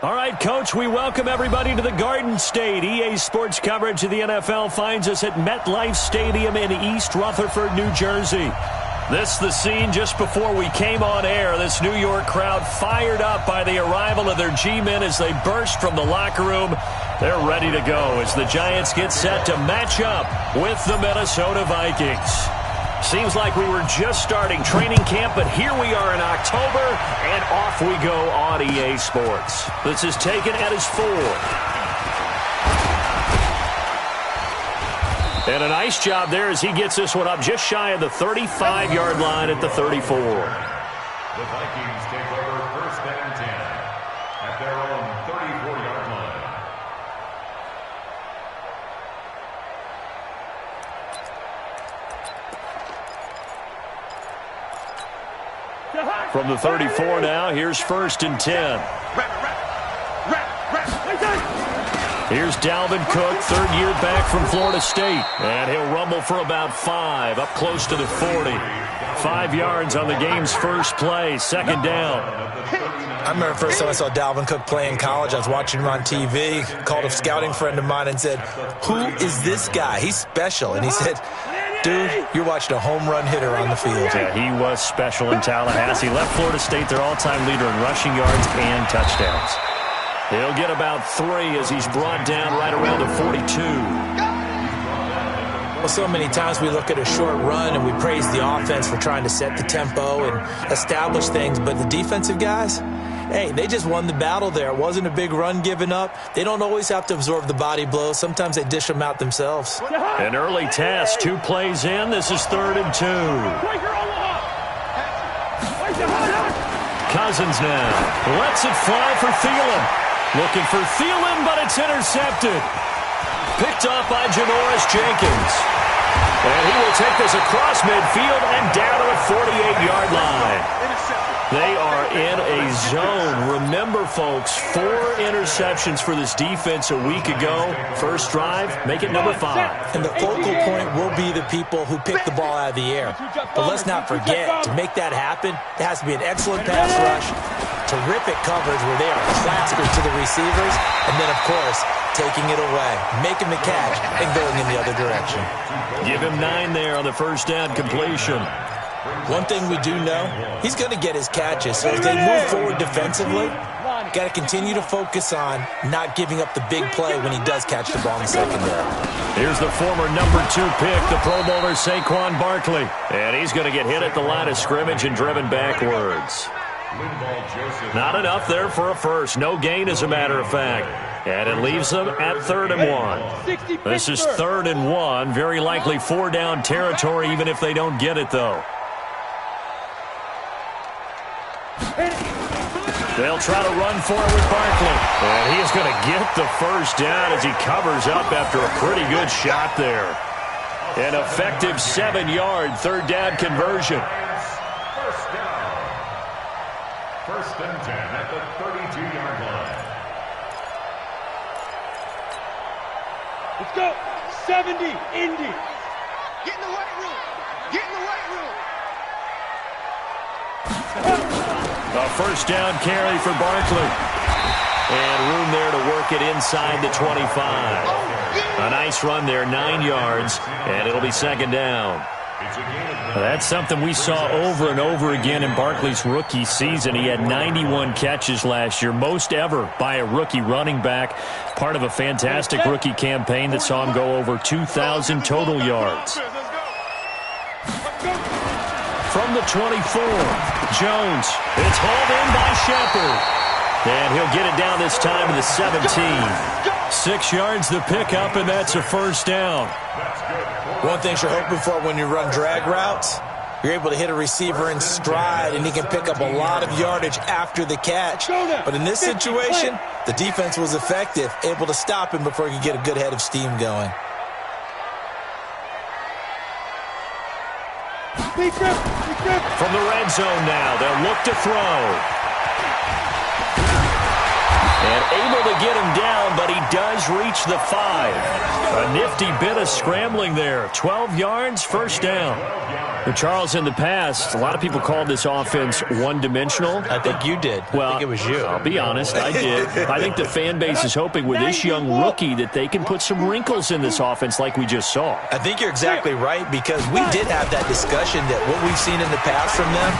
All right, Coach, we welcome everybody to the Garden State. EA Sports coverage of the NFL finds us at MetLife Stadium in East Rutherford, New Jersey. This is the scene just before we came on air. This New York crowd fired up by the arrival of their G-men as they burst from the locker room. They're ready to go as the Giants get set to match up with the Minnesota Vikings. Seems like we were just starting training camp, but here we are in October, and off we go on EA Sports. This is taken at his 4. And a nice job there as he gets this one up just shy of the 35-yard line at the 34. The Vikings take over first and 10 at their own 34-yard line. From the 34 now, here's first and 10. Here's Dalvin Cook, third year back from Florida State. And he'll rumble for about 5, up close to the 40. 5 yards on the game's first play, second down. I remember the first time I saw Dalvin Cook play in college. I was watching him on TV, called a scouting friend of mine and said, "Who is this guy? He's special." And he said, "Dude, you're watching a home run hitter on the field." Yeah, he was special in Tallahassee. Left Florida State their all-time leader in rushing yards and touchdowns. He'll get about 3 as he's brought down right around the 42. Well, so many times we look at a short run and we praise the offense for trying to set the tempo and establish things, but the defensive guys, hey, they just won the battle there. It wasn't a big run given up. They don't always have to absorb the body blows. Sometimes they dish them out themselves. An early task, 2 plays in. This is 3rd and 2. Cousins now lets it fly for Thielen. Looking for Thielen, but it's intercepted. Picked off by Janoris Jenkins. And he will take this across midfield and down to the 48-yard line. They are in a zone. Remember, folks, 4 interceptions for this defense a week ago. First drive, make it number 5. And the focal point will be the people who pick the ball out of the air. But let's not forget, to make that happen, there has to be an excellent pass rush, terrific coverage where they are plastered to the receivers, and then, of course, taking it away, making the catch, and going in the other direction. Give him 9 there on the first down completion. One thing we do know, he's going to get his catches. So as they move forward defensively, got to continue to focus on not giving up the big play when he does catch the ball in the secondary. Here's the former number 2 pick, the Pro Bowler Saquon Barkley. And he's going to get hit at the line of scrimmage and driven backwards. Not enough there for a first. No gain, as a matter of fact. And it leaves them at 3rd and 1. This is 3rd and 1. Very likely 4-down territory, even if they don't get it, though. They'll try to run for it with Barkley. And he is going to get the first down as he covers up after a pretty good shot there. An effective 7-yard 3rd down conversion. First and 10 at the 32-yard line. Let's go. 70, Indy. Get in the weight room. Get in the weight room. A first down carry for Barkley. And room there to work it inside the 25. A nice run there, 9 yards, and it'll be 2nd down. That's something we saw over and over again in Barkley's rookie season. He had 91 catches last year, most ever by a rookie running back, part of a fantastic rookie campaign that saw him go over 2,000 total yards. From the 24, Jones. It's hauled in by Shepard. And he'll get it down this time to the 17. 6 yards the pickup, and that's a first down. One thing you're hoping for when you run drag routes, you're able to hit a receiver in stride, and he can pick up a lot of yardage after the catch. But in this situation, the defense was effective, able to stop him before he could get a good head of steam going. From the red zone now, they'll look to throw. And able to get him down, but he does reach the 5. A nifty bit of scrambling there. 12 yards, first down. But Charles, in the past, a lot of people called this offense one-dimensional. I think you did. Well, I think it was you. I'll be honest, I did. I think the fan base is hoping with this young rookie that they can put some wrinkles in this offense like we just saw. I think you're exactly right, because we did have that discussion that what we've seen in the past from them,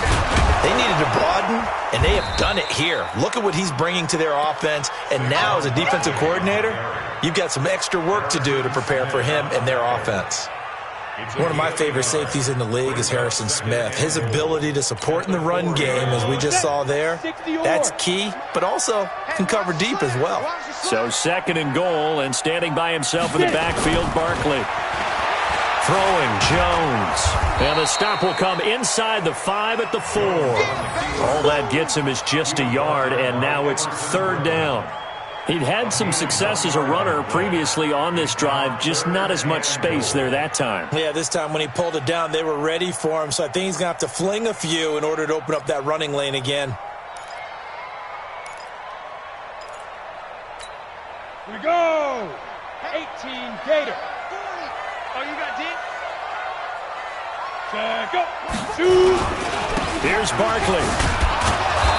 they needed to broaden, and they have done it here. Look at what he's bringing to their offense, and now as a defensive coordinator, you've got some extra work to do to prepare for him and their offense. One of my favorite safeties in the league is Harrison Smith. His ability to support in the run game, as we just saw there, that's key, but also can cover deep as well. So 2nd and goal, and standing by himself in the backfield, Barkley. Throwing, Jones. And the stop will come inside the 5 at the 4. All that gets him is just a yard, and now it's 3rd down. He'd had some success as a runner previously on this drive, just not as much space there that time. Yeah, this time when he pulled it down, they were ready for him, so I think he's going to have to fling a few in order to open up that running lane again. Here we go. 18 Gator. Oh, you got deep? Check up. 2. Here's Barkley.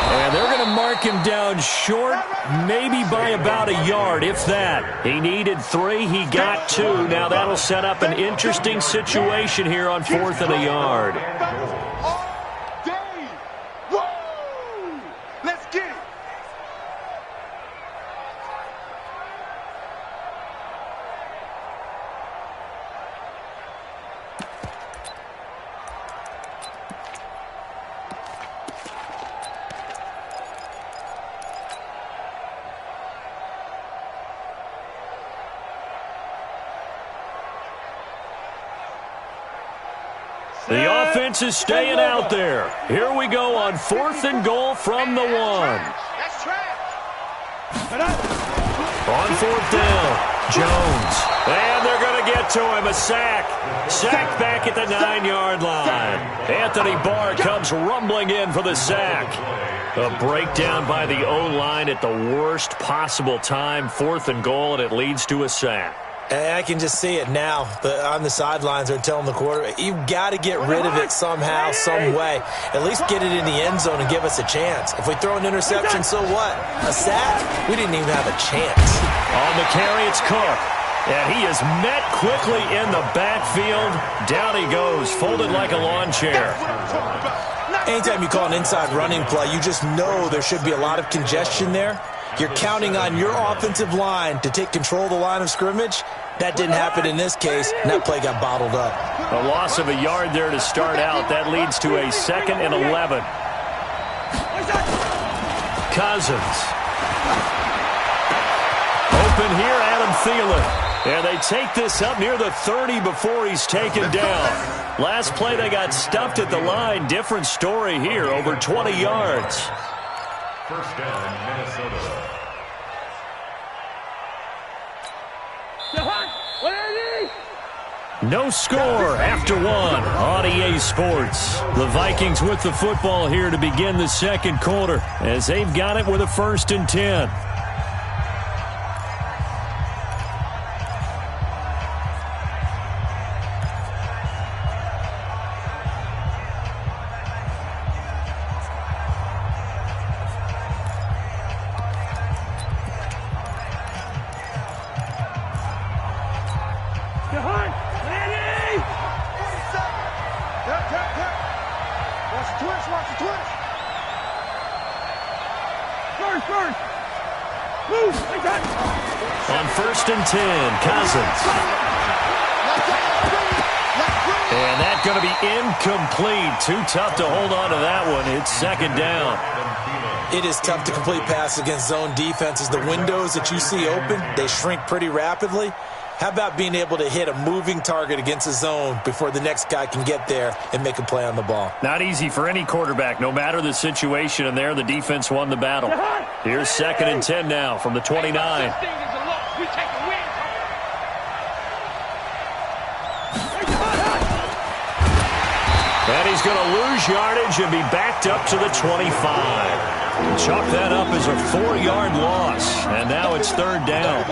And they're going to mark him down short, maybe by about a yard, if that. He needed 3. He got 2. Now that'll set up an interesting situation here on 4th and a yard. Let's get it. The offense is staying out there. Here we go on 4th and goal from the 1. That's trash. On 4th down, Jones. And they're going to get to him. A sack. Sack back at the 9-yard line. Anthony Barr comes rumbling in for the sack. A breakdown by the O-line at the worst possible time. 4th and goal, and it leads to a sack. And I can just see it now. On the sidelines, they're telling the quarterback, you've got to get rid of it somehow, some way. At least get it in the end zone and give us a chance. If we throw an interception, so what? A sack? We didn't even have a chance. On the carry, it's Cook. And he is met quickly in the backfield. Down he goes, folded like a lawn chair. Anytime you call an inside running play, you just know there should be a lot of congestion there. You're counting on your offensive line to take control of the line of scrimmage. That didn't happen in this case, and that play got bottled up. A loss of a yard there to start out. That leads to a 2nd and 11. Cousins. Open here, Adam Thielen. And they take this up near the 30 before he's taken down. Last play, they got stuffed at the line. Different story here, over 20 yards. 1st down, Minnesota. No score after 1 on EA Sports. The Vikings with the football here to begin the 2nd quarter as they've got it with a 1st and 10. On 1st and 10, Cousins. And that's going to be incomplete. Too tough to hold on to that one. It's 2nd down. It is tough to complete passes against zone defenses. The windows that you see open, they shrink pretty rapidly. How about being able to hit a moving target against a zone before the next guy can get there and make a play on the ball? Not easy for any quarterback, no matter the situation, and there the defense won the battle. Here's 2nd and 10 now from the 29. And he's going to lose yardage and be backed up to the 25. Chalk that up as a 4-yard loss, and now it's third down.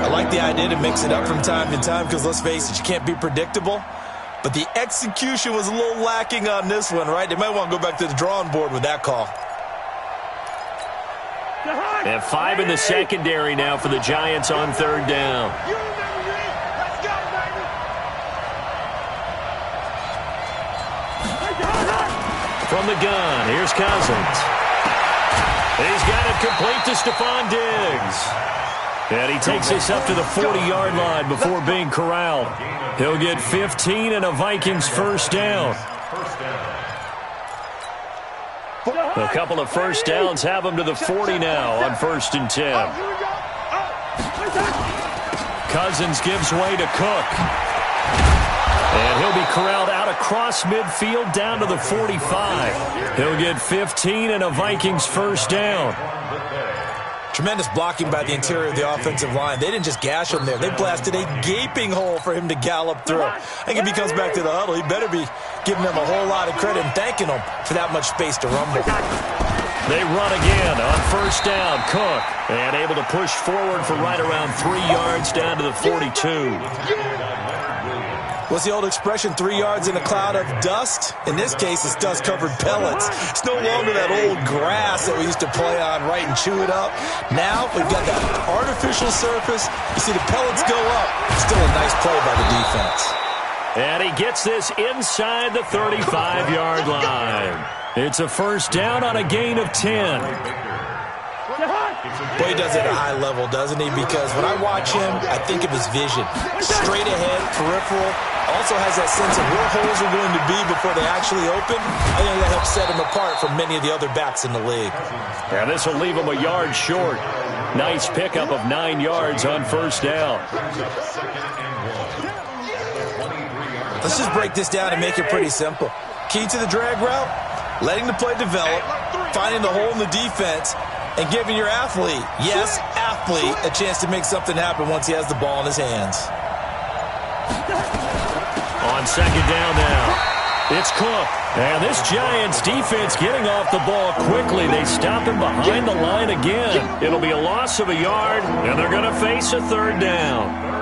I like the idea to mix it up from time to time because, let's face it, you can't be predictable. But the execution was a little lacking on this one, right? They might want to go back to the drawing board with that call. And 5 in the secondary now for the Giants on third down. From the gun, here's Cousins. He's got it complete to Stephon Diggs. And he takes us up to the 40-yard line before being corralled. He'll get 15 and a Vikings first down. A couple of first downs have him to the 40 now on 1st and 10. Cousins gives way to Cook. And he'll be corralled out across midfield down to the 45. He'll get 15 and a Vikings first down. Tremendous blocking by the interior of the offensive line. They didn't just gash him there. They blasted a gaping hole for him to gallop through. I think if he comes back to the huddle, he better be giving them a whole lot of credit and thanking them for that much space to rumble. They run again on first down. Cook, and able to push forward for right around 3 yards down to the 42. What's the old expression, 3 yards in a cloud of dust? In this case, it's dust-covered pellets. It's no longer that old grass that we used to play on, right, and chew it up. Now, we've got that artificial surface. You see the pellets go up. Still a nice play by the defense. And he gets this inside the 35-yard line. It's a first down on a gain of 10. Boy, he does it at a high level, doesn't he? Because when I watch him, I think of his vision. Straight ahead, peripheral. Also has that sense of where holes are going to be before they actually open. I think that helps set him apart from many of the other backs in the league. And this will leave him a yard short. Nice pickup of 9 yards on first down. Let's just break this down and make it pretty simple. Key to the drag route, letting the play develop, finding the hole in the defense, and giving your athlete, yes, athlete, a chance to make something happen once he has the ball in his hands. On second down now, it's Cook. And this Giants defense getting off the ball quickly. They stop him behind the line again. It'll be a loss of a yard, and they're going to face a third down.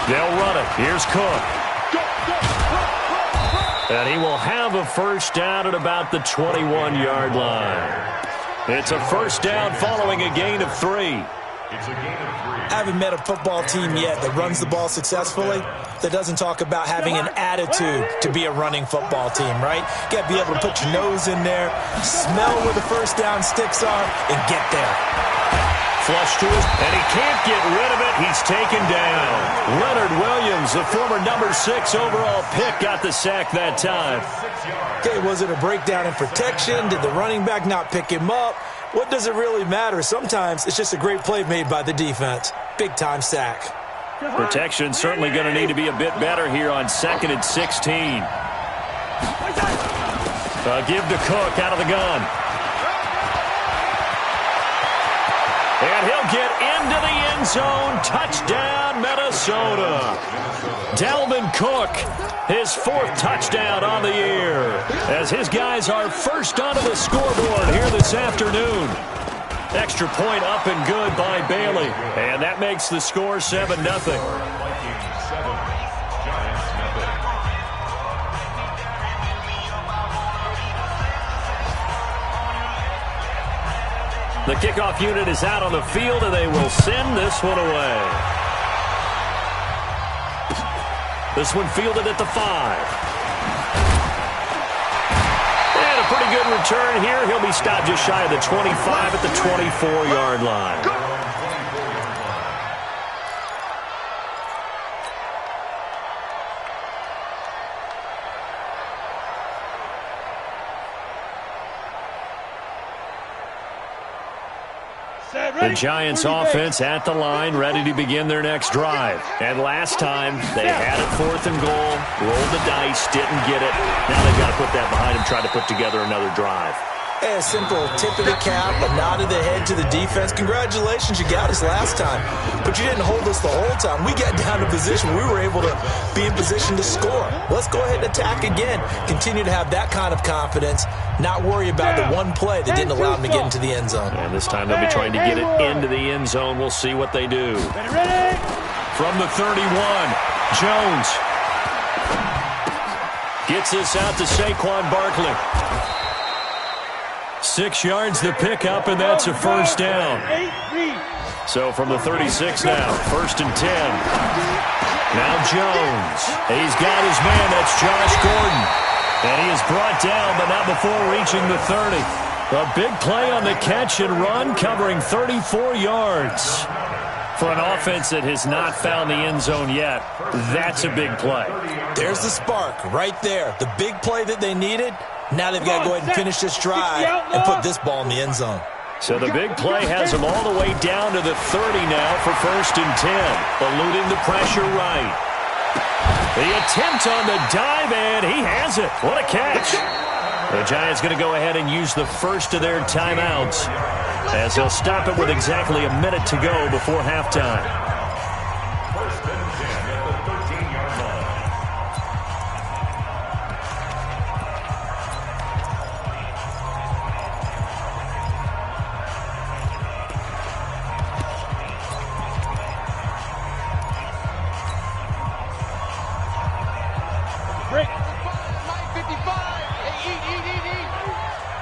They'll run it. Here's Cook. And he will have a first down at about the 21-yard line. It's a first down following a gain of 3. I haven't met a football team yet that runs the ball successfully that doesn't talk about having an attitude to be a running football team, right? You got to be able to put your nose in there, smell where the first down sticks are, and get there. Flush to his, and he can't get rid of it. He's taken down. Leonard Williams, the former number 6 overall pick, got the sack that time. Okay, was it a breakdown in protection? Did the running back not pick him up? What does it really matter? Sometimes it's just a great play made by the defense. Big-time sack. Protection certainly going to need to be a bit better here on 2nd and 16. Give to Cook out of the gun. And he'll get into the end zone. Touchdown, Minnesota. Dalvin Cook, his 4th touchdown on the year, as his guys are first onto the scoreboard here this afternoon. Extra point up and good by Bailey. And that makes the score 7-0. The kickoff unit is out on the field, and they will send this one away. This one fielded at the 5. And a pretty good return here. He'll be stopped just shy of the 25 at the 24-yard line. The Giants offense at the line, ready to begin their next drive. And last time, they had it 4th and goal, rolled the dice, didn't get it. Now they've got to put that behind them, try to put together another drive. A simple tip of the cap, a nod of the head to the defense. Congratulations, you got us last time. But you didn't hold us the whole time. We got down to position. We were able to be in position to score. Let's go ahead and attack again. Continue to have that kind of confidence. Not worry about the one play that didn't allow them to get into the end zone. And this time they'll be trying to get it into the end zone. We'll see what they do. From the 31, Jones gets this out to Saquon Barkley. 6 yards the pickup, and that's a first down. So from the 36 now, 1st and 10. Now Jones. He's got his man. That's Josh Gordon. And he is brought down, but not before reaching the 30. A big play on the catch and run, covering 34 yards. For an offense that has not found the end zone yet, that's a big play. There's the spark right there. The big play that they needed. Now they've got to go ahead and finish this drive and put this ball in the end zone. So the big play has them all the way down to the 30 now for 1st and 10. Eluding the pressure right. The attempt on the dive, and he has it. What a catch. The Giants going to go ahead and use the first of their timeouts as they'll stop it with exactly a minute to go before halftime. 1st and 10 at the 13-yard line. Break. 9:55. Hey, eat.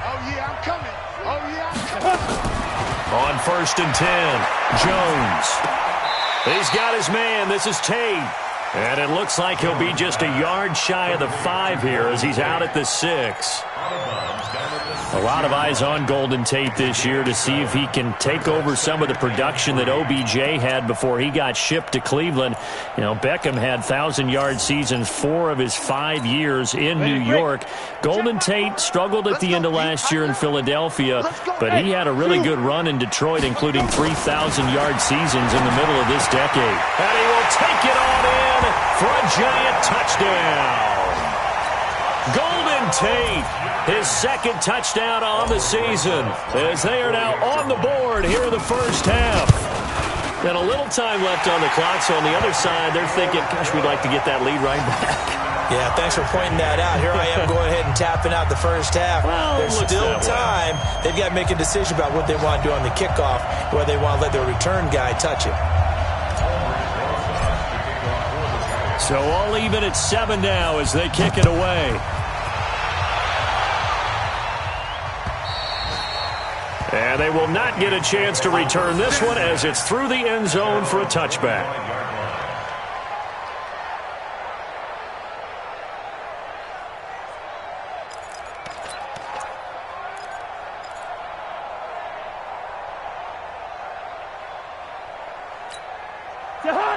Oh, yeah, I'm coming. Oh, yeah, I'm coming. On 1st and 10, Jones. He's got his man. This is Tate. And it looks like he'll be just a yard shy of the 5 here as he's out at the 6. A lot of eyes on Golden Tate this year to see if he can take over some of the production that OBJ had before he got shipped to Cleveland. You know, Beckham had 1,000-yard seasons 4 of his 5 years in New York. Golden Tate struggled at the end of last year in Philadelphia, but he had a really good run in Detroit, including 3,000-yard seasons in the middle of this decade. And he will take it on in for a giant touchdown. Golden Tate, his 2nd touchdown on the season, as they are now on the board here in the first half. And a little time left on the clock, so on the other side, they're thinking, gosh, we'd like to get that lead right back. Yeah, thanks for pointing that out. Here I am going ahead and tapping out the first half. Well, there's still time. They've got to make a decision about what they want to do on the kickoff, whether they want to let their return guy touch it. So all even at 7 now as they kick it away. And they will not get a chance to return this one as it's through the end zone for a touchback.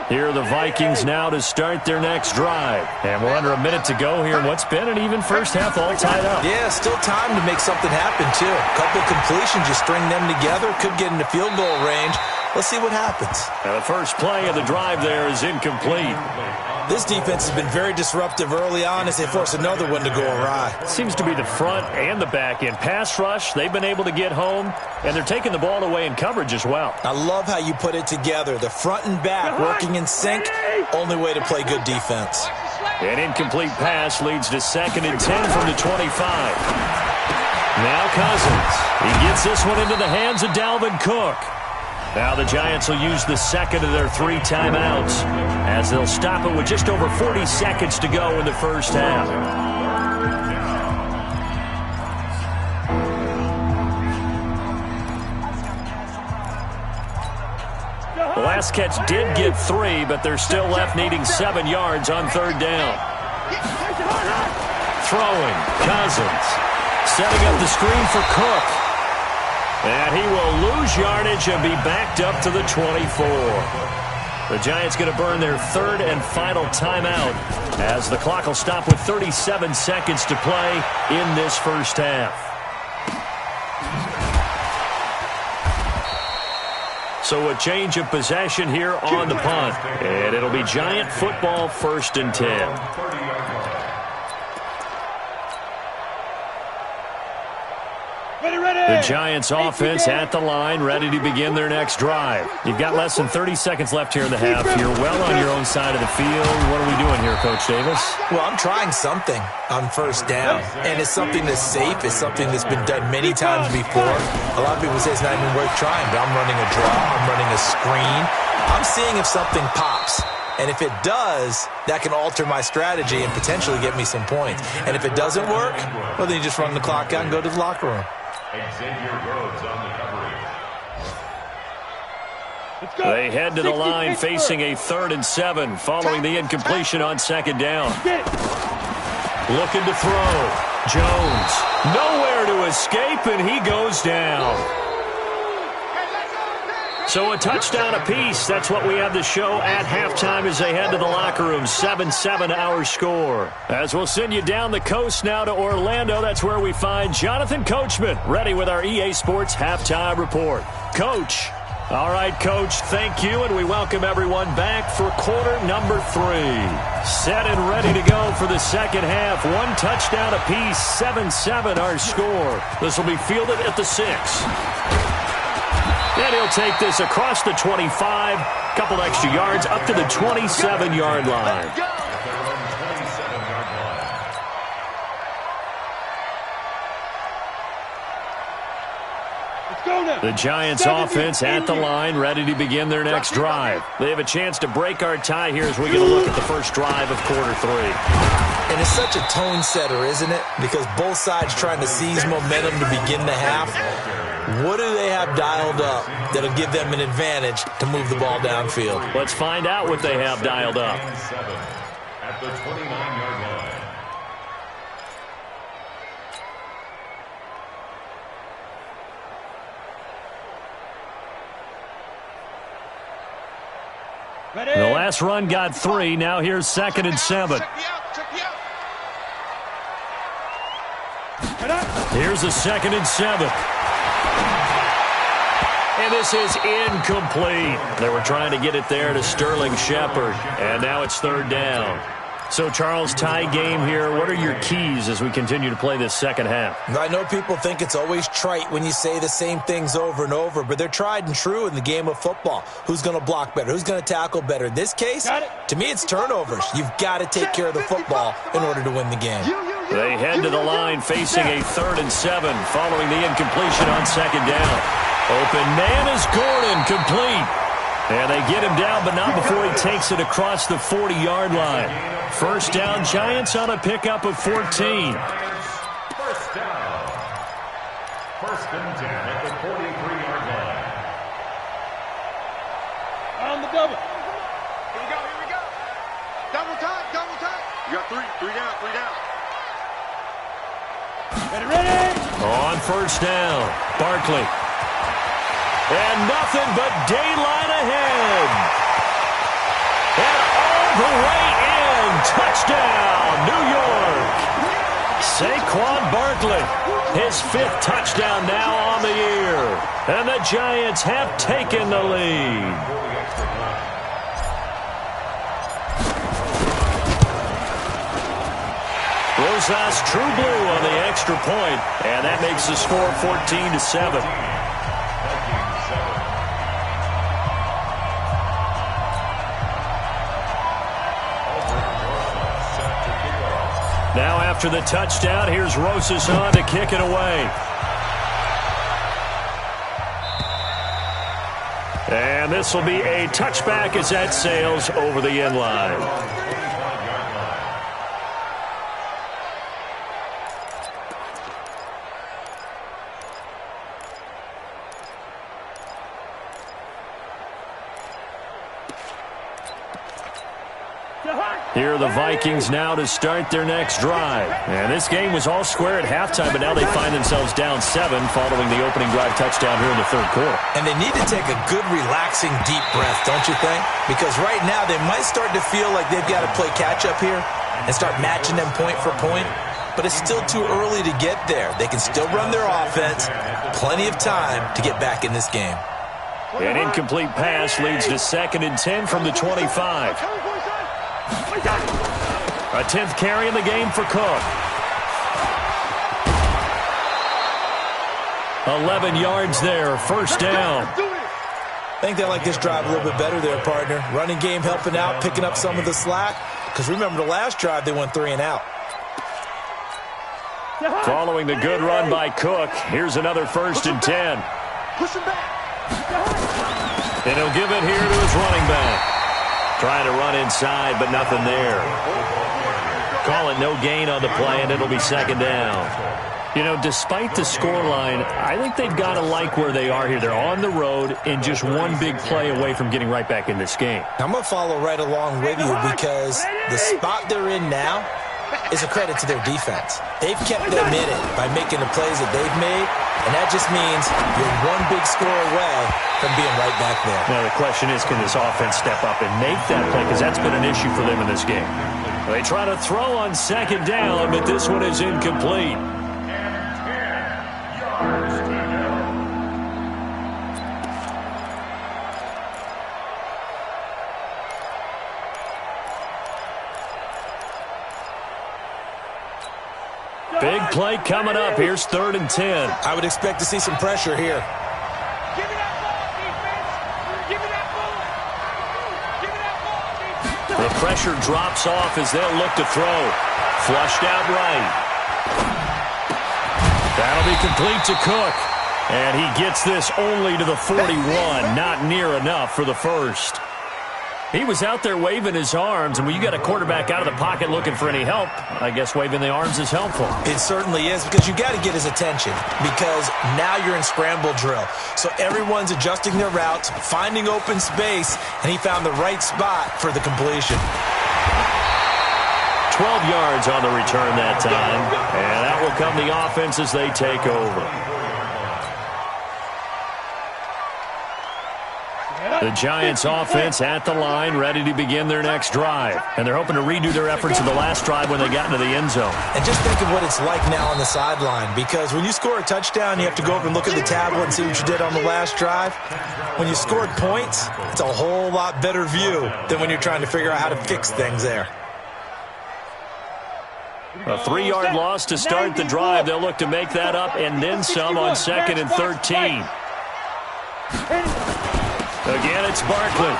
Here are the Vikings now to start their next drive. And we're under a minute to go here. What's been an even first half all tied up. Yeah, still time to make something happen, too. A couple completions, you string them together, could get into field goal range. Let's see what happens. Now the first play of the drive there is incomplete. This defense has been very disruptive early on as they force another one to go awry. Seems to be the front and the back end. Pass rush, they've been able to get home, and they're taking the ball away in coverage as well. I love how you put it together. The front and back working in sync, only way to play good defense. An incomplete pass leads to 2nd and 10 from the 25. Now Cousins. He gets this one into the hands of Dalvin Cook. Now the Giants will use the 2nd of their 3 timeouts as they'll stop it with just over 40 seconds to go in the first half. The last catch did get 3, but they're still left needing 7 yards on 3rd down. Throwing, Cousins. Setting up the screen for Cook. And he will lose yardage and be backed up to the 24. The Giants going to burn their 3rd and final timeout as the clock will stop with 37 seconds to play in this first half. So a change of possession here on the punt. And it'll be Giant football, 1st and 10. The Giants offense at the line, ready to begin their next drive. You've got less than 30 seconds left here in the half. You're well on your own side of the field. What are we doing here, Coach Davis? Well, I'm trying something on 1st down, and it's something that's safe. It's something that's been done many times before. A lot of people say it's not even worth trying, but I'm running a draw. I'm running a screen. I'm seeing if something pops. And if it does, that can alter my strategy and potentially get me some points. And if it doesn't work, well, then you just run the clock out and go to the locker room. Xavier Rhodes on the coverage. They head to the line facing a 3rd and 7 following the incompletion on 2nd down. Looking to throw. Jones. Nowhere to escape, and he goes down. So a touchdown apiece. That's what we have to show at halftime as they head to the locker room. 7-7 our score. As we'll send you down the coast now to Orlando, that's where we find Jonathan Coachman, ready with our EA Sports halftime report. Coach. All right, Coach, thank you, and we welcome everyone back for quarter number 3. Set and ready to go for the second half. 1 touchdown apiece, 7-7 our score. This will be fielded at the 6. And he'll take this across the 25, couple extra yards, up to the 27-yard line. The Giants offense at the line, ready to begin their next drive. They have a chance to break our tie here as we get a look at the first drive of quarter 3. And it's such a tone setter, isn't it? Because both sides trying to seize momentum to begin the half. What do they have dialed up that'll give them an advantage to move the ball downfield? Let's find out what they have dialed up. At the 29-yard line. The last run got 3. Now here's 2nd and 7. Here's a 2nd and 7. And this is incomplete. They were trying to get it there to Sterling Shepard. And now it's 3rd down. So, Charles, tie game here. What are your keys as we continue to play this second half? I know people think it's always trite when you say the same things over and over, but they're tried and true in the game of football. Who's going to block better? Who's going to tackle better? In this case, to me, it's turnovers. You've got to take care of the football in order to win the game. They head to the line facing a 3rd and 7 following the incompletion on 2nd down. Open man is Gordon, complete. And they get him down, but not before he takes it across the 40-yard line. 1st down, Giants on a pickup of 14. 1st down. 1st and 10 at the 43-yard line. On the double. Here we go. Double time. You got 3 down. Ready. On 1st down, Barkley. And nothing but daylight ahead. And all the way in. Touchdown, New York. Saquon Barkley, his 5th touchdown now on the year. And the Giants have taken the lead. Rosas true blue on the extra point. And that makes the score 14-7. Now after the touchdown, here's Rosas on to kick it away. And this will be a touchback as that sails over the end line. Here are the Vikings now to start their next drive. And this game was all square at halftime, but now they find themselves down 7 following the opening drive touchdown here in the 3rd quarter. And they need to take a good, relaxing, deep breath, don't you think? Because right now they might start to feel like they've got to play catch-up here and start matching them point for point. But it's still too early to get there. They can still run their offense. Plenty of time to get back in this game. An incomplete pass leads to 2nd and 10 from the 25. A 10th carry in the game for Cook. 11 yards there, first down. I think they like this drive a little bit better there, partner. Running game helping out, picking up some of the slack. Because remember the last drive, they went 3 and out. Following the good run by Cook, here's another 1st and 10. And he'll give it here to his running back. Trying to run inside, but nothing there. Call it no gain on the play, and it'll be 2nd down. You know, despite the scoreline, I think they've got to like where they are here. They're on the road and just one big play away from getting right back in this game. I'm going to follow right along with you because the spot they're in now is a credit to their defense. They've kept them in it by making the plays that they've made, and that just means you're one big score away from being right back there. Now, the question is, can this offense step up and make that play? Because that's been an issue for them in this game. They try to throw on 2nd down, but this one is incomplete. Big play coming up. Here's 3rd and 10. I would expect to see some pressure here. Give me that ball, defense. Give me that ball. Give me that ball, defense. The pressure drops off as they'll look to throw. Flushed out right. That'll be complete to Cook. And he gets this only to the 41. Not near enough for the first. He was out there waving his arms, and when you got a quarterback out of the pocket looking for any help, I guess waving the arms is helpful. It certainly is, because you got to get his attention, because now you're in scramble drill. So everyone's adjusting their routes, finding open space, and he found the right spot for the completion. 12 yards on the return that time, and that will come the offense as they take over. The Giants offense at the line, ready to begin their next drive. And they're hoping to redo their efforts in the last drive when they got into the end zone. And just think of what it's like now on the sideline, because when you score a touchdown, you have to go over and look at the tablet and see what you did on the last drive. When you scored points, it's a whole lot better view than when you're trying to figure out how to fix things there. A 3-yard loss to start the drive. They'll look to make that up and then some on 2nd and 13. Again, it's Barkley.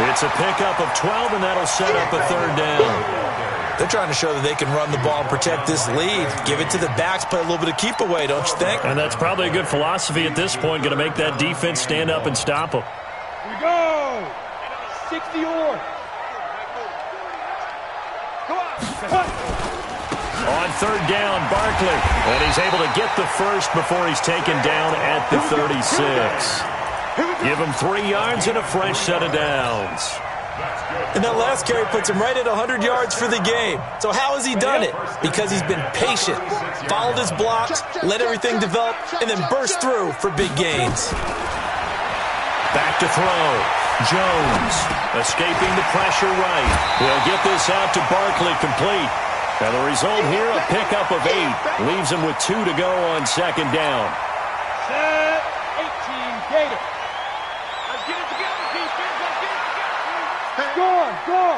It's a pickup of 12, and that'll set up a 3rd down. They're trying to show that they can run the ball and protect this lead. Give it to the backs, play a little bit of keep away, don't you think? And that's probably a good philosophy at this point, going to make that defense stand up and stop them. Here we go. 60 or. On 3rd down, Barkley. And he's able to get the first before he's taken down at the 36. Give him 3 yards and a fresh set of downs. And that last carry puts him right at 100 yards for the game. So how has he done it? Because he's been patient, followed his blocks, let everything develop, and then burst through for big gains. Back to throw. Jones escaping the pressure right. He'll get this out to Barkley complete. And the result here, a pickup of 8. Leaves him with 2 to go on 2nd down. Set 18 Gator. Let's get it together, defense. Let's get it together. Go on, go on.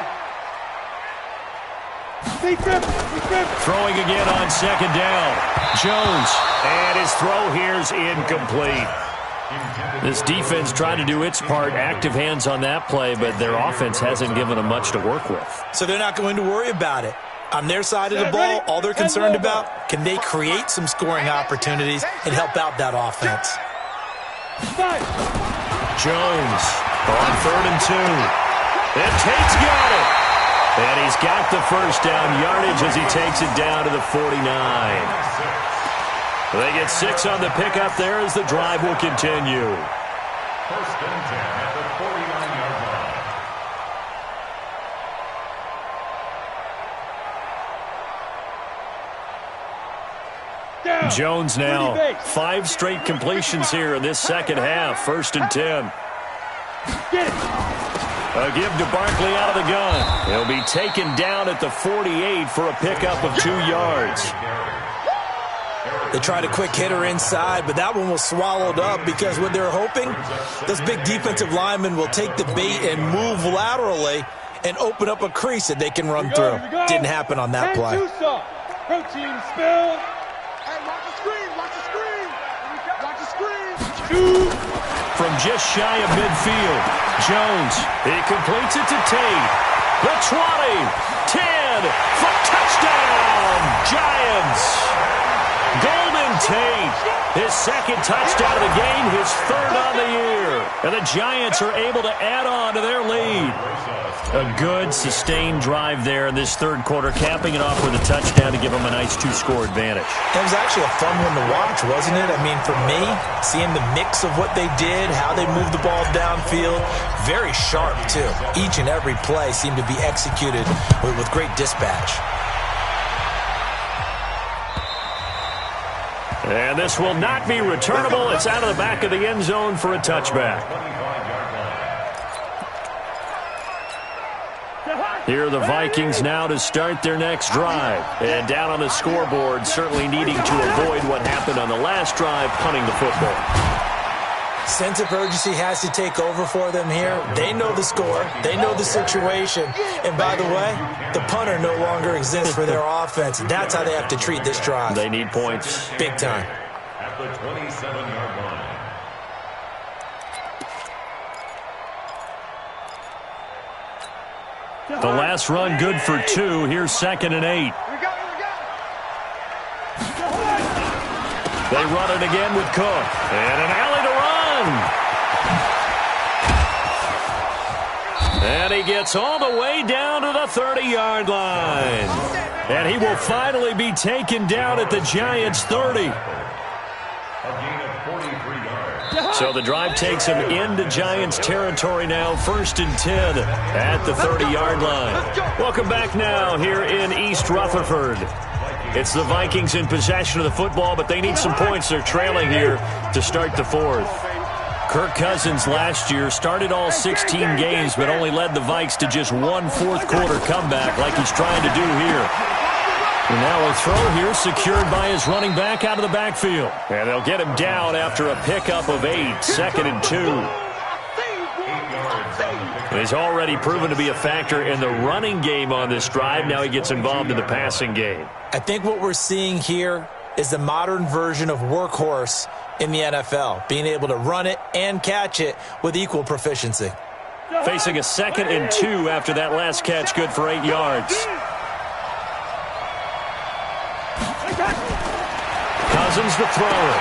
Defense. Throwing again on 2nd down. Jones. And his throw here's incomplete. This defense trying to do its part, active hands on that play, but their offense hasn't given them much to work with. So they're not going to worry about it. On their side of the ball, all they're concerned about, can they create some scoring opportunities and help out that offense? Jones on 3rd and 2. And Tate's got it. And he's got the first down yardage as he takes it down to the 49. They get 6 on the pickup there as the drive will continue. 1st and 10 at the 49-yard line. Jones now 5 straight completions here in this second half. 1st and 10. A give to Barkley out of the gun. He'll be taken down at the 48 for a pickup of 2 yards. They tried a quick hitter inside, but that one was swallowed up because what they're hoping, those big defensive linemen will take the bait and move laterally and open up a crease that they can run through. Didn't happen on that play. Protein spill. Hey, watch the screen, watch the screen. Watch the screen. From just shy of midfield, Jones, he completes it to Tate. The 20, 10, for touchdown, Giants. Golden Tate, his second touchdown of the game, his third on the year. And the Giants are able to add on to their lead. A good, sustained drive there in this third quarter, capping it off with a touchdown to give them a nice two-score advantage. It was actually a fun one to watch, wasn't it? I mean, for me, seeing the mix of what they did, how they moved the ball downfield, very sharp, too. Each and every play seemed to be executed with great dispatch. And this will not be returnable. It's out of the back of the end zone for a touchback. Here are the Vikings now to start their next drive. And down on the scoreboard, certainly needing to avoid what happened on the last drive, punting the football. Sense of urgency has to take over for them here. They know the score. They know the situation. And by the way, the punter no longer exists for their offense. That's how they have to treat this drive. They need points. Big time. At the 27-yard line. The last run good for 2. Here's 2nd and 8. They run it again with Cook. And an alley to run. And he gets all the way down to the 30-yard line. And he will finally be taken down at the Giants' 30. So the drive takes him into Giants territory now, 1st and 10 at the 30-yard line. Welcome back now here in East Rutherford. It's the Vikings in possession of the football, but they need some points. They're trailing here to start the fourth. Kirk Cousins last year started all 16 games, but only led the Vikes to just one fourth-quarter comeback like he's trying to do here. And now a throw here secured by his running back out of the backfield. And they'll get him down after a pickup of 8, 2nd and 2. He's already proven to be a factor in the running game on this drive. Now he gets involved in the passing game. I think what we're seeing here is the modern version of workhorse in the NFL, being able to run it and catch it with equal proficiency. Facing a 2nd and 2 after that last catch, good for 8 yards. Cousins to throw it.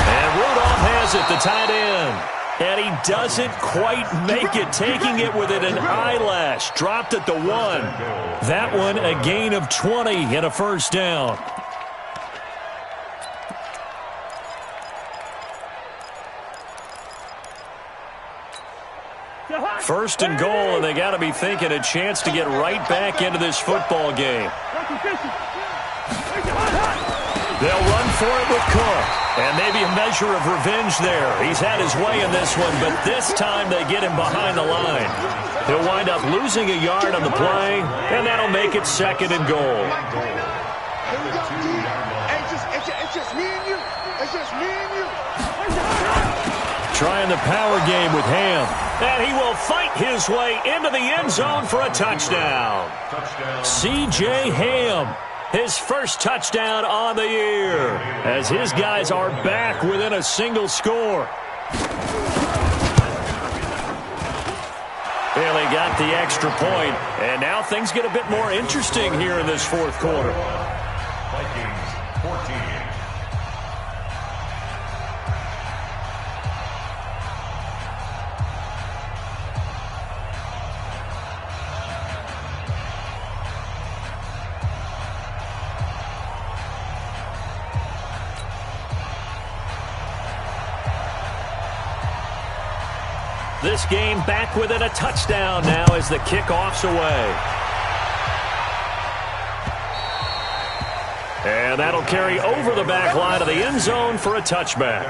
And Rudolph has it, the tight end. And he doesn't quite make it, taking it within an eyelash. Dropped at the 1. That one a gain of 20 and a first down. First and goal, and they got to be thinking a chance to get right back into this football game. They'll run for it with Cook. And maybe a measure of revenge there. He's had his way in this one, but this time they get him behind the line. He'll wind up losing a yard on the play, and that'll make it 2nd and goal. It's just me and you. It's just me and you. Trying the power game with Ham. And he will fight his way into the end zone for a touchdown. C.J. Ham. His first touchdown on the year as his guys are back within a single score. Bailey got the extra point, and now things get a bit more interesting here in this fourth quarter. Vikings 14. This game back within a touchdown now as the kickoff's away. And that'll carry over the back line of the end zone for a touchback.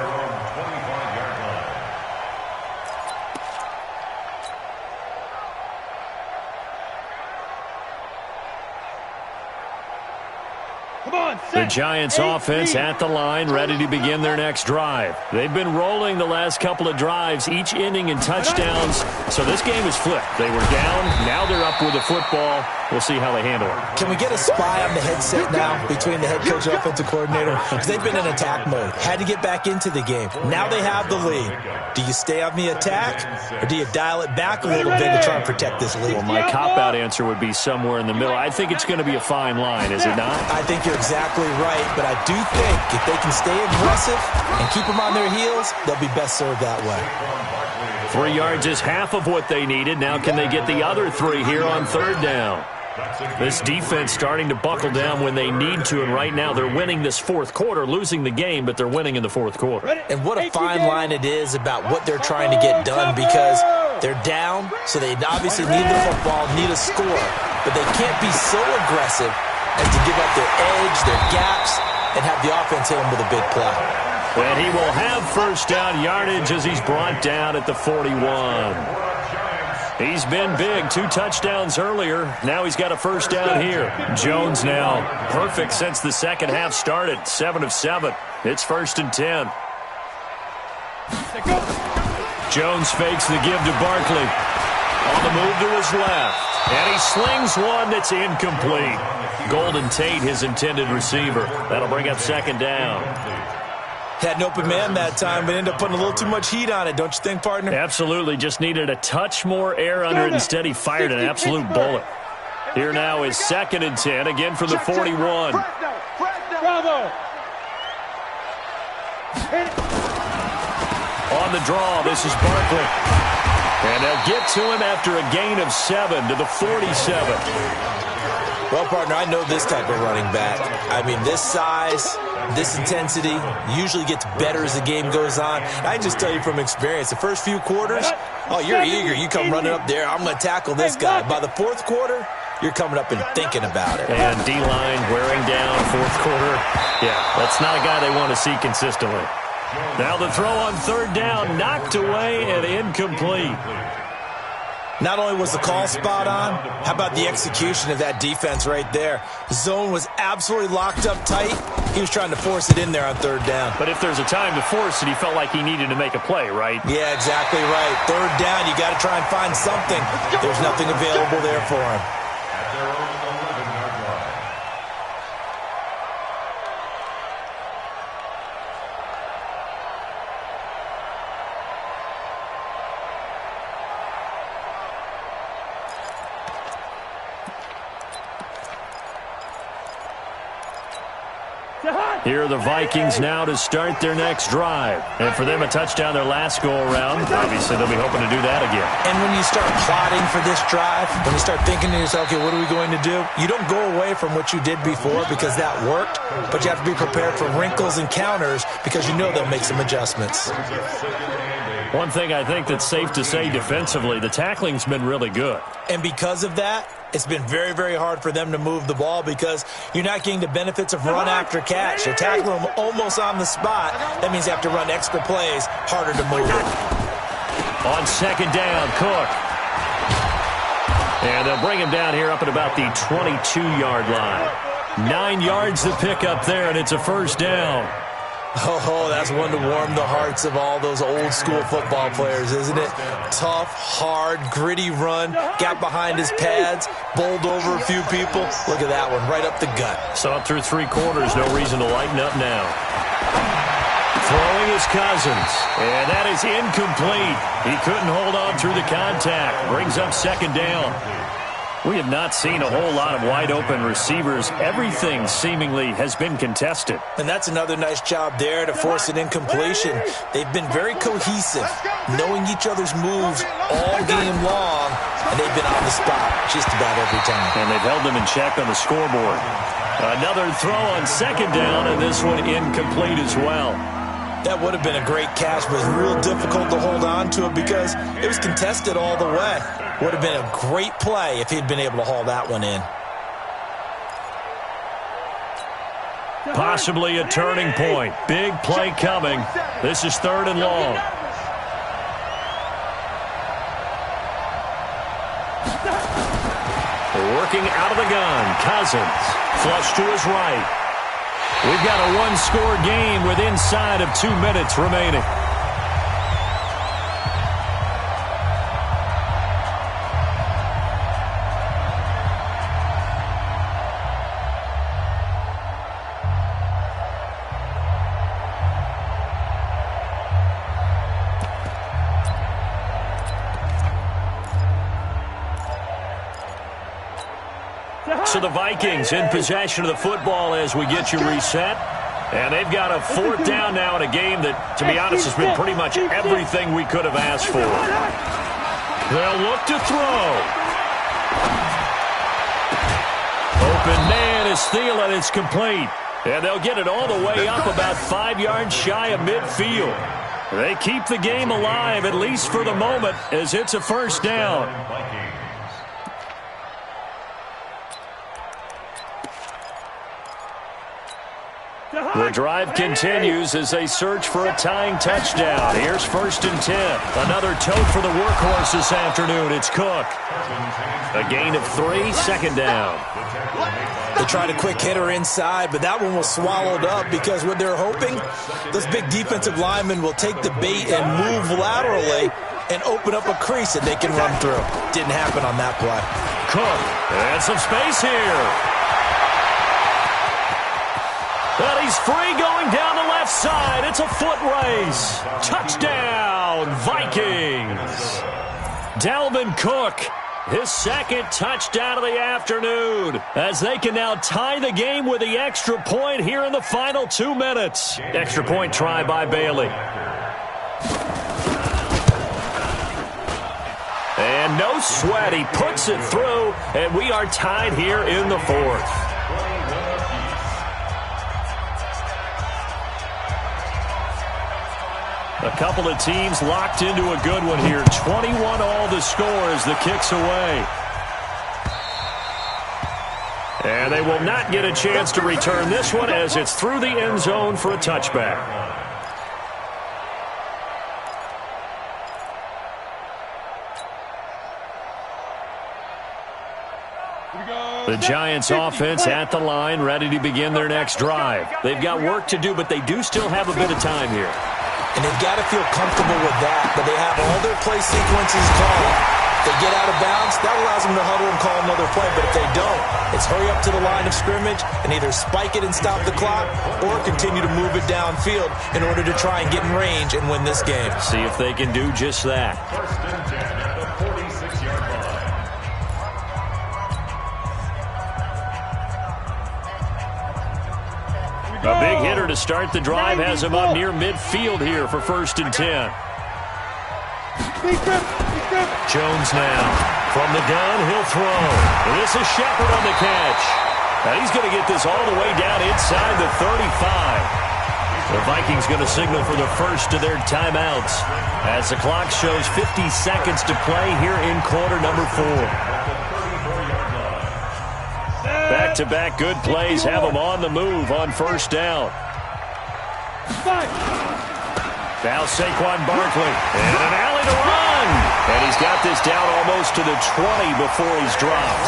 Come on, The Giants offense at the line, ready to begin their next drive. They've been rolling the last couple of drives, each ending in touchdowns. So this game is flipped. They were down, now they're up with the football. We'll see how they handle it. Can we get a spy on the headset now between the head coach and offensive coordinator? Because they've been in attack mode. Had to get back into the game. Now they have the lead. Do you stay on the attack, or do you dial it back a little bit to try and protect this lead? Well, my cop-out answer would be somewhere in the middle. I think it's going to be a fine line, is it not? I think you're exactly right, but I do think if they can stay aggressive and keep them on their heels, they'll be best served that way. 3 yards is half of what they needed. Now can they get the other 3 here on third down? This defense starting to buckle down when they need to, and right now they're winning this fourth quarter, losing the game, but they're winning in the fourth quarter. And what a fine line it is about what they're trying to get done, because they're down, so they obviously need the football, need a score, but they can't be so aggressive as to give up their edge, their gaps, and have the offense hit them with a big play. And he will have first down yardage as he's brought down at the 41. He's been big, 2 touchdowns earlier. Now he's got a first down here. Jones now perfect since the second half started, 7 of 7. It's 1st and 10. Jones fakes the give to Barkley. On the move to his left. And he slings one that's incomplete. Golden Tate, his intended receiver. That'll bring up 2nd down. Had an open man that time, but ended up putting a little too much heat on it, don't you think, partner? Absolutely. Just needed a touch more air under it. Instead, he fired an absolute bullet. Here now is 2nd and 10, again from the 41. Bravo. On the draw, this is Barkley. And they'll get to him after a gain of 7 to the 47. Well, partner, I know this type of running back. I mean, this size, this intensity usually gets better as the game goes on. I just tell you from experience, the first few quarters, oh, you're eager. You come running up there, I'm going to tackle this guy. By the fourth quarter, you're coming up and thinking about it. And D-line wearing down, fourth quarter. Yeah, that's not a guy they want to see consistently. Now the throw on third down, knocked away and incomplete. Not only was the call spot on, how about the execution of that defense right there? The zone was absolutely locked up tight. He was trying to force it in there on third down. But if there's a time to force it, he felt like he needed to make a play, right? Yeah, exactly right. Third down, you got to try and find something. There's nothing available there for him. At their own 11-yard line. Here are the Vikings now to start their next drive. And for them, a touchdown their last go-around. Obviously, they'll be hoping to do that again. And when you start plotting for this drive, when you start thinking to yourself, okay, what are we going to do? You don't go away from what you did before because that worked, but you have to be prepared for wrinkles and counters because you know they'll make some adjustments. One thing I think that's safe to say defensively, the tackling's been really good. And because of that, it's been very, very hard for them to move the ball because you're not getting the benefits of run after catch. You're tackling them almost on the spot. That means you have to run extra plays, harder to move it. On second down, Cook. And they'll bring him down here up at about the 22-yard line. 9 yards to pick up there, and it's a first down. Oh, that's one to warm the hearts of all those old-school football players, isn't it? Tough, hard, gritty run, got behind his pads, bowled over a few people. Look at that one, right up the gut. Saw it through 3 quarters, no reason to lighten up now. Throwing is Cousins, and that is incomplete. He couldn't hold on through the contact. Brings up second down. We have not seen a whole lot of wide-open receivers. Everything seemingly has been contested. And that's another nice job there to force an incompletion. They've been very cohesive, knowing each other's moves all game long, and they've been on the spot just about every time. And they've held them in check on the scoreboard. Another throw on second down, and this one incomplete as well. That would have been a great catch, but it was real difficult to hold on to it because it was contested all the way. Would have been a great play if he'd been able to haul that one in. Possibly a turning point. Big play coming. This is third and long. Working out of the gun. Cousins. Flush to his right. We've got a one-score game with inside of 2 minutes remaining. So the Vikings in possession of the football as we get you reset. And they've got a 4th down now in a game that, to be honest, has been pretty much everything we could have asked for. They'll look to throw. Open man is Thielen. It's complete. And they'll get it all the way up about 5 yards shy of midfield. They keep the game alive, at least for the moment, as it's a 1st down. The drive continues as they search for a tying touchdown. Here's 1st and 10. Another tote for the workhorse this afternoon. It's Cook. A gain of 3, 2nd down. They tried a quick hitter inside, but that one was swallowed up because what they're hoping, those big defensive linemen will take the bait and move laterally and open up a crease that they can run through. Didn't happen on that play. Cook, and some space here. But he's free going down the left side. It's a foot race. Touchdown, Vikings. Dalvin Cook, his 2nd touchdown of the afternoon, as they can now tie the game with the extra point here in the final 2 minutes. Extra point try by Bailey. And no sweat. He puts it through, and we are tied here in the 4th. A couple of teams locked into a good one here. 21 all the score as the kick's away. And they will not get a chance to return this one as it's through the end zone for a touchback. The Giants offense at the line, ready to begin their next drive. They've got work to do, but they do still have a bit of time here. And they've got to feel comfortable with that, but they have all their play sequences called. If they get out of bounds, that allows them to huddle and call another play. But if they don't, it's hurry up to the line of scrimmage and either spike it and stop the clock or continue to move it downfield in order to try and get in range and win this game. See if they can do just that. 1st and 10 at the 46-yard line. A big hitter to start the drive has him up near midfield here for 1st and 10. Jones now. From the gun, he'll throw. And this is Shepard on the catch. And he's going to get this all the way down inside the 35. The Vikings going to signal for the first of their timeouts as the clock shows 50 seconds to play here in quarter number 4. Back-to-back good plays have them on the move on 1st down. Now Saquon Barkley. And an alley to run. And he's got this down almost to the 20 before he's dropped.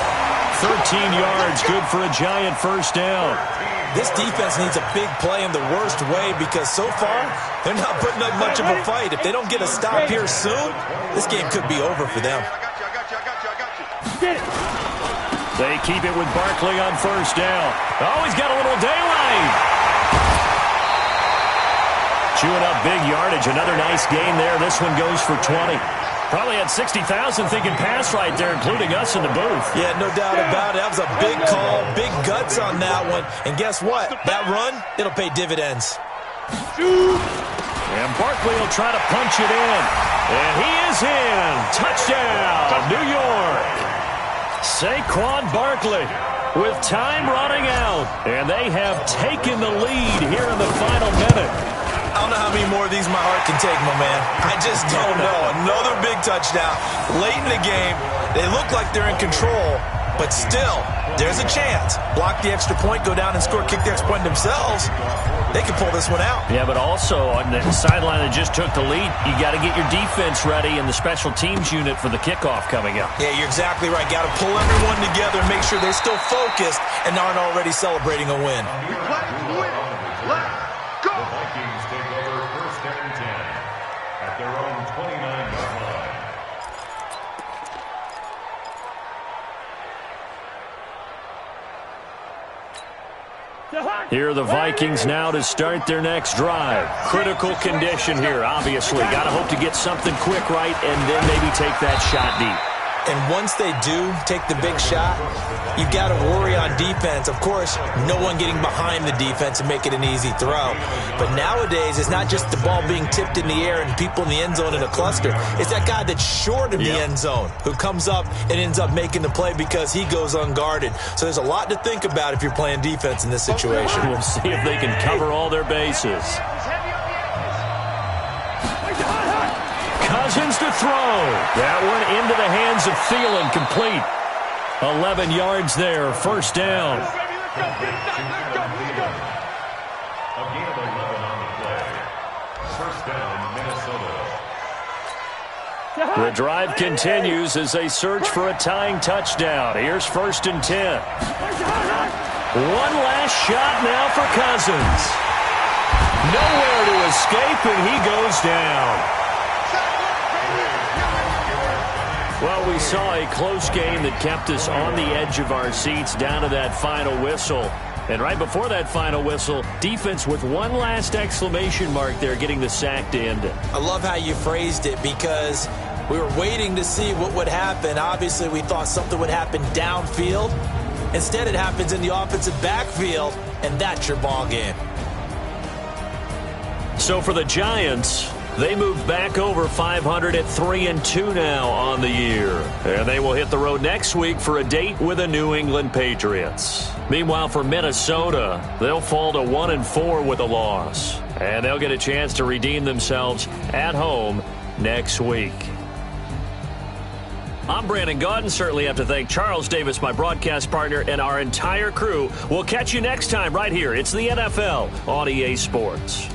13 yards, good for a Giant 1st down. This defense needs a big play in the worst way because so far they're not putting up much of a fight. If they don't get a stop here soon, this game could be over for them. Get it. They keep it with Barkley on 1st down. Oh, he's got a little daylight. Chewing up big yardage. Another nice gain there. This one goes for 20. Probably had 60,000 thinking pass right there, including us in the booth. Yeah, no doubt about it. That was a big call, big guts on that one. And guess what? That run, it'll pay dividends. And Barkley will try to punch it in. And he is in. Touchdown, New York. Saquon Barkley with time running out. And they have taken the lead here in the final minute. I don't know how many more of these my heart can take, my man. I just don't know. Another big touchdown late in the game. They look like they're in control, but still, there's a chance. Block the extra point, go down and score, kick the extra point themselves. They can pull this one out. Yeah, but also on the sideline that just took the lead, you got to get your defense ready and the special teams unit for the kickoff coming up. Yeah, you're exactly right. Got to pull everyone together and make sure they're still focused and aren't already celebrating a win. We play to win. Let's go. The Vikings take over first and 10 at their own 29-yard line. Here are the Vikings now to start their next drive. Critical condition here, obviously. Got to hope to get something quick right and then maybe take that shot deep. And once they do take the big shot, you've got to worry on defense. Of course, no one getting behind the defense and make it an easy throw. But nowadays, it's not just the ball being tipped in the air and people in the end zone in a cluster. It's that guy that's short of the end zone who comes up and ends up making the play because he goes unguarded. So there's a lot to think about if you're playing defense in this situation. We'll see if they can cover all their bases. Cousins to throw. That one into the hands of Thielen, complete. 11 yards there, first down. A gain of 11 on the play. First down, Minnesota. The drive continues as they search for a tying touchdown. Here's first and 10. One last shot now for Cousins. Nowhere to escape, and he goes down. Well, we saw a close game that kept us on the edge of our seats down to that final whistle. And right before that final whistle, defense with one last exclamation mark there, getting the sack to end it. I love how you phrased it because we were waiting to see what would happen. Obviously, we thought something would happen downfield. Instead, it happens in the offensive backfield, and that's your ball game. So for the Giants, they move back over 500 at 3-2 now on the year. And they will hit the road next week for a date with the New England Patriots. Meanwhile, for Minnesota, they'll fall to 1-4 with a loss. And they'll get a chance to redeem themselves at home next week. I'm Brandon Gaudin. Certainly have to thank Charles Davis, my broadcast partner, and our entire crew. We'll catch you next time right here. It's the NFL on EA Sports.